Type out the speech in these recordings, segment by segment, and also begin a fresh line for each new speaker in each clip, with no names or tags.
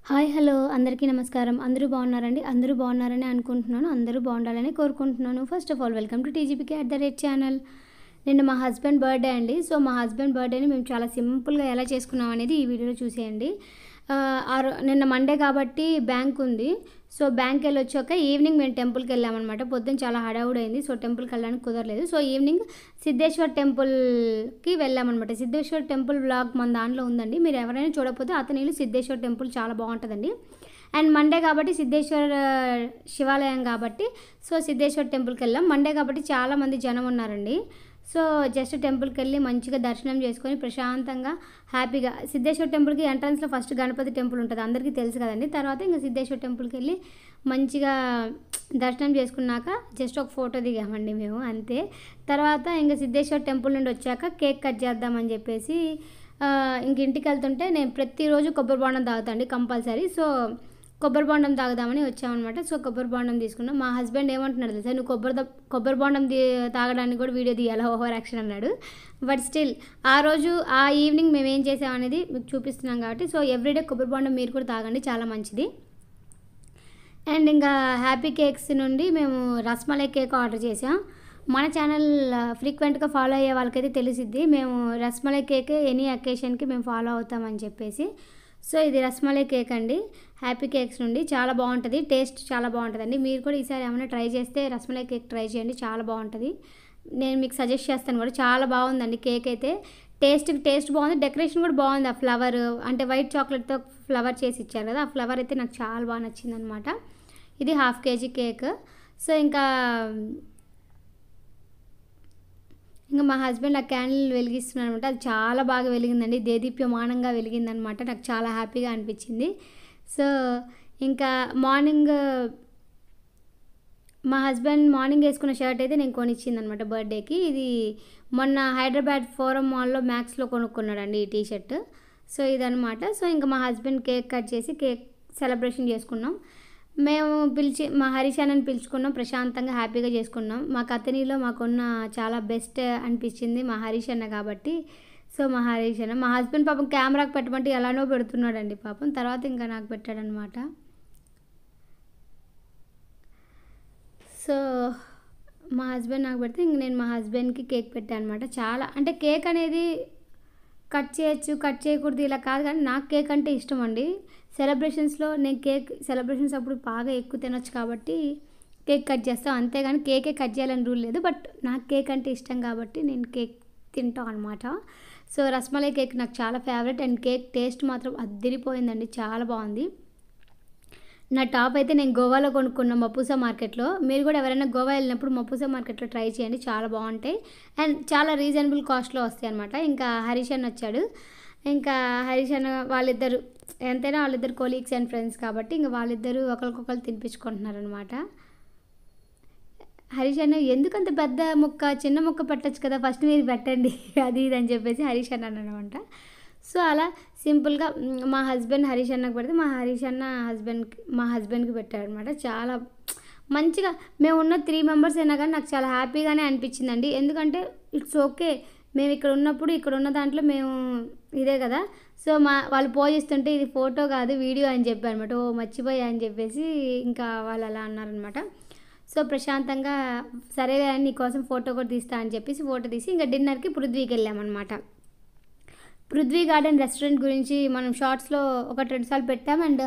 Hi hello అందరికీ నమస్కారం. అందరూ బాగున్నారండి? అందరూ బాగున్నారని అనుకుంటున్నాను. అందరూ బాగుండాలని కోరుకుంటున్నాను. First of all welcome to TGPK channel. నిన్న మా హస్బెండ్ బర్త్డే అండి. సో మా హస్బెండ్ బర్త్డేని మేము చాలా సింపుల్గా ఎలా చేసుకున్నాం అనేది ఈ వీడియోలో చూసేయండి. నిన్న మండే కాబట్టి బ్యాంక్ ఉంది. సో బ్యాంక్ వెళ్ళి వచ్చాక ఈవినింగ్ మేము టెంపుల్కి వెళ్ళామన్నమాట. పొద్దున్న చాలా హడావుడైంది. సో టెంపుల్కి వెళ్ళడానికి కుదరలేదు. సో ఈవినింగ్ సిద్ధేశ్వర్ టెంపుల్కి వెళ్ళామన్నమాట. సిద్ధేశ్వర్ టెంపుల్ వ్లాగ్ మన దాంట్లో ఉందండి. మీరు ఎవరైనా చూడకపోతే అతనిలు సిద్ధేశ్వర్ టెంపుల్ చాలా బాగుంటుందండి. అండ్ మండే కాబట్టి సిద్ధేశ్వర్ శివాలయం కాబట్టి సో సిద్ధేశ్వర్ టెంపుల్కి వెళ్ళాం. మండే కాబట్టి చాలామంది జనం ఉన్నారండి. సో జస్ట్ టెంపుల్కి వెళ్ళి మంచిగా దర్శనం చేసుకొని ప్రశాంతంగా హ్యాపీగా సిద్ధేశ్వర్ టెంపుల్కి ఎంట్రన్స్లో ఫస్ట్ గణపతి టెంపుల్ ఉంటుంది, అందరికీ తెలుసు కదండి. తర్వాత ఇంకా సిద్ధేశ్వర్ టెంపుల్కి వెళ్ళి మంచిగా దర్శనం చేసుకున్నాక జస్ట్ ఒక ఫోటో దిగామండి మేము, అంతే. తర్వాత ఇంకా సిద్ధేశ్వర్ టెంపుల్ నుండి వచ్చాక కేక్ కట్ చేద్దామని చెప్పేసి ఇంక ఇంటికి వెళ్తుంటే నేను ప్రతిరోజు కొబ్బరి బోండం తాగుతాండి కంపల్సరీ. సో కొబ్బరి బోండం తాగుదామని వచ్చామన్నమాట. సో కొబ్బరి బోండం తీసుకున్నాం. మా హస్బెండ్ ఏమంటున్నాడు తెలుసా, నువ్వు కొబ్బరి బోండం తాగడానికి కూడా వీడియో తీయాలా, ఓవర్ యాక్షన్ అన్నాడు. బట్ స్టిల్ ఆ రోజు ఆ ఈవినింగ్ మేము ఏం చేసామనేది మీకు చూపిస్తున్నాం కాబట్టి సో ఎవ్రీడే కొబ్బరి బోండం మీరు కూడా తాగండి, చాలా మంచిది. అండ్ ఇంకా హ్యాపీ కేక్స్ నుండి మేము రస్మలై కేక్ ఆర్డర్ చేసాం. మన ఛానల్ ఫ్రీక్వెంట్గా ఫాలో అయ్యే వాళ్ళకైతే తెలిసిద్ది, మేము రస్మలై కేక్ ఎనీ అకేషన్కి మేము ఫాలో అవుతామని చెప్పేసి. సో ఇది రస్మలై కేక్ అండి, హ్యాపీ కేక్స్ నుండి. చాలా బాగుంటుంది, టేస్ట్ చాలా బాగుంటుందండి. మీరు కూడా ఈసారి ఏమైనా ట్రై చేస్తే రస్మలై కేక్ ట్రై చేయండి, చాలా బాగుంటుంది. నేను మీకు సజెస్ట్ చేస్తాను కూడా, చాలా బాగుందండి కేక్ అయితే. టేస్ట్ బాగుంది, డెకరేషన్ కూడా బాగుంది. ఆ ఫ్లవర్ అంటే వైట్ చాక్లెట్తో ఫ్లవర్ చేసి ఇచ్చారు కదా, ఆ ఫ్లవర్ అయితే నాకు చాలా బాగా నచ్చింది అనమాట. ఇది 1/2 kg కేక్. సో ఇంకా మా హస్బెండ్ ఆ క్యాండిల్ వెలిగిస్తున్నాను అనమాట. అది చాలా బాగా వెలిగిందండి, దేదీప్యమానంగా వెలిగిందనమాట. నాకు చాలా హ్యాపీగా అనిపించింది. సో ఇంకా మార్నింగ్ మా హస్బెండ్ మార్నింగ్ వేసుకున్న షర్ట్ అయితే నేను కొనిచ్చిందనమాట బర్త్డేకి. ఇది మొన్న హైదరాబాద్ ఫోరం మాల్లో మ్యాక్స్లో కొనుక్కున్నాడండి ఈ టీషర్ట్. సో ఇదనమాట. సో ఇంకా మా హస్బెండ్ కేక్ కట్ చేసి కేక్ సెలబ్రేషన్ చేసుకున్నాం. మేము మా హరీష్ అన్నని పిలుచుకున్నాం, ప్రశాంతంగా హ్యాపీగా చేసుకున్నాం. మా కథనీలో మాకున్న చాలా బెస్ట్ అనిపించింది మా హరీష్ అన్న కాబట్టి. సో మా హరీష్ అన్న, మా హస్బెండ్ పాపం కెమెరాకి పెట్టమంటే ఎలానో పెడుతున్నాడండి పాపం. తర్వాత ఇంకా నాకు పెట్టాడనమాట. సో మా హస్బెండ్ నాకు పెడితే ఇంక నేను మా హస్బెండ్కి కేక్ పెట్టాను అనమాట. చాలా అంటే కేక్ అనేది కట్ చేయొచ్చు, కట్ చేయకూడదు ఇలా కాదు, కానీ నాకు కేక్ అంటే ఇష్టం అండి. సెలబ్రేషన్స్లో నేను కేక్ సెలబ్రేషన్స్ అప్పుడు బాగా ఎక్కువ తినొచ్చు కాబట్టి కేక్ కట్ చేస్తాను, అంతేగాని కేకే కట్ చేయాలని రూల్ లేదు. బట్ నాకు కేక్ అంటే ఇష్టం కాబట్టి నేను కేక్ తింటాం అనమాట. సో రస్మలై కేక్ నాకు చాలా ఫేవరెట్. అండ్ కేక్ టేస్ట్ మాత్రం అద్దిరిపోయిందండి, చాలా బాగుంది. నా టాప్ అయితే నేను గోవాలో కొనుక్కున్న మపూసా మార్కెట్లో. మీరు కూడా ఎవరైనా గోవా వెళ్ళినప్పుడు మపూసా మార్కెట్లో ట్రై చేయండి, చాలా బాగుంటాయి. అండ్ చాలా రీజనబుల్ కాస్ట్లో వస్తాయి అనమాట. ఇంకా హరీష్ అన్న వచ్చాడు. ఇంకా హరీష్ అన్న వాళ్ళిద్దరు ఎంతైనా వాళ్ళిద్దరు కొలీగ్స్ అండ్ ఫ్రెండ్స్ కాబట్టి ఇంకా వాళ్ళిద్దరూ ఒకరికొకరు తినిపించుకుంటున్నారనమాట. హరీష్ అన్న ఎందుకంత పెద్ద ముక్క, చిన్న ముక్క పెట్టచ్చు కదా, ఫస్ట్ మీరు పెట్టండి అది ఇది అని చెప్పేసి హరీష్ అన్న అనమాట. సో అలా సింపుల్గా మా హస్బెండ్ హరీష్ అన్నకు పెడితే మా హస్బెండ్కి పెట్టాడు అనమాట. చాలా మంచిగా మేము ఉన్న 3 మెంబర్స్ అయినా కానీ నాకు చాలా హ్యాపీగానే అనిపించిందండి. ఎందుకంటే ఇట్స్ ఓకే, మేము ఇక్కడ ఉన్నప్పుడు ఇక్కడ ఉన్న దాంట్లో మేము ఇదే కదా. సో వాళ్ళు పోజ్ ఇస్తుంటే ఇది ఫోటో కాదు వీడియో అని చెప్పారు అనమాట. ఓ మర్చిపోయా అని చెప్పేసి ఇంకా వాళ్ళు అలా అన్నారనమాట. సో ప్రశాంతంగా సరే నీకోసం ఫోటో కూడా తీస్తా అని చెప్పేసి ఫోటో తీసి ఇంకా డిన్నర్కి పృథ్వీకి వెళ్ళామన్నమాట. పృథ్వీ గార్డెన్ రెస్టారెంట్ గురించి మనం షార్ట్స్లో 1-2 సార్లు పెట్టాం. అండ్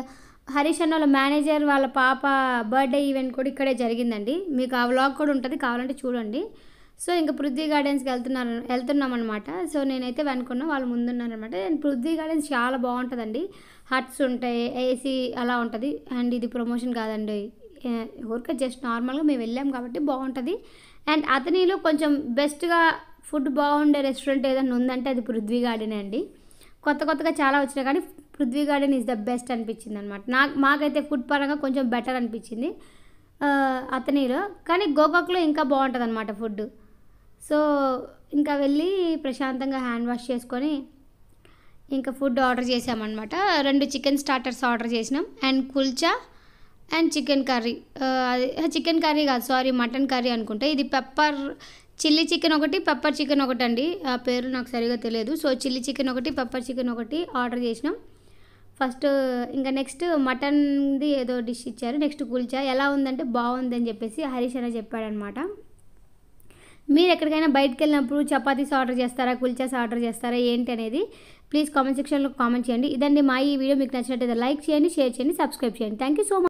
హరీష్ అన్న వాళ్ళ మేనేజర్ వాళ్ళ పాప బర్త్డే ఈవెంట్ కూడా ఇక్కడే జరిగిందండి. మీకు ఆ వ్లాగ్ కూడా ఉంటుంది, కావాలంటే చూడండి. సో ఇంకా పృథ్వీ గార్డెన్స్కి వెళ్తున్నాం అనమాట. సో నేనైతే వెనుకున్నా, వాళ్ళు ముందున్నారనమాట. అండ్ పృథ్వీ గార్డెన్స్ చాలా బాగుంటుందండి, హట్స్ ఉంటాయి, ఏసీ అలా ఉంటుంది. అండ్ ఇది ప్రమోషన్ కాదండి, ఊరికే జస్ట్ నార్మల్గా మేము వెళ్ళాం కాబట్టి బాగుంటుంది. అండ్ అతనిలో కొంచెం బెస్ట్గా ఫుడ్ బాగుండే రెస్టారెంట్ ఏదైనా ఉందంటే అది పృథ్వీ గార్డెనే అండి. కొత్తగా చాలా వచ్చినాయి కానీ Prithvi garden is the best అనిపించింది అనమాట. మాకైతే ఫుడ్ పరంగా కొంచెం బెటర్ అనిపించింది అతనిలో. కానీ గోకాక్లో ఇంకా బాగుంటుంది అనమాట ఫుడ్. సో ఇంకా వెళ్ళి ప్రశాంతంగా హ్యాండ్ వాష్ చేసుకొని ఇంకా ఫుడ్ ఆర్డర్ చేసామన్నమాట. 2 చికెన్ స్టార్టర్స్ ఆర్డర్ చేసినాం. And kulcha and chicken curry, chicken curry కాదు సారీ, మటన్ కర్రీ అనుకుంటా. ఇది చిల్లీ చికెన్ ఒకటి, పెప్పర్ చికెన్ ఒకటి అండి, ఆ పేరు నాకు సరిగా తెలియదు. సో చిల్లీ చికెన్ ఒకటి, పెప్పర్ చికెన్ ఒకటి ఆర్డర్ చేసినాం. ఫస్ట్ ఇంకా నెక్స్ట్ మటన్ది ఏదో డిష్ ఇచ్చారు. నెక్స్ట్ కుల్చా ఎలా ఉందంటే బాగుందని చెప్పేసి హరీష్ అనే చెప్పాడనమాట. మీరు ఎక్కడికైనా బయటకు వెళ్ళినప్పుడు చపాతీస్ ఆర్డర్ చేస్తారా, కుల్చాస్ ఆర్డర్ చేస్తారా ఏంటి అనేది ప్లీజ్ కామెంట్ సెక్షన్లో కామెంట్ చేయండి. ఇదండి మా ఈ వీడియో. మీకు నచ్చినట్టయితే లైక్ చేయండి, షేర్ చేయండి, సబ్స్క్రైబ్ చేయండి. Thank you so much.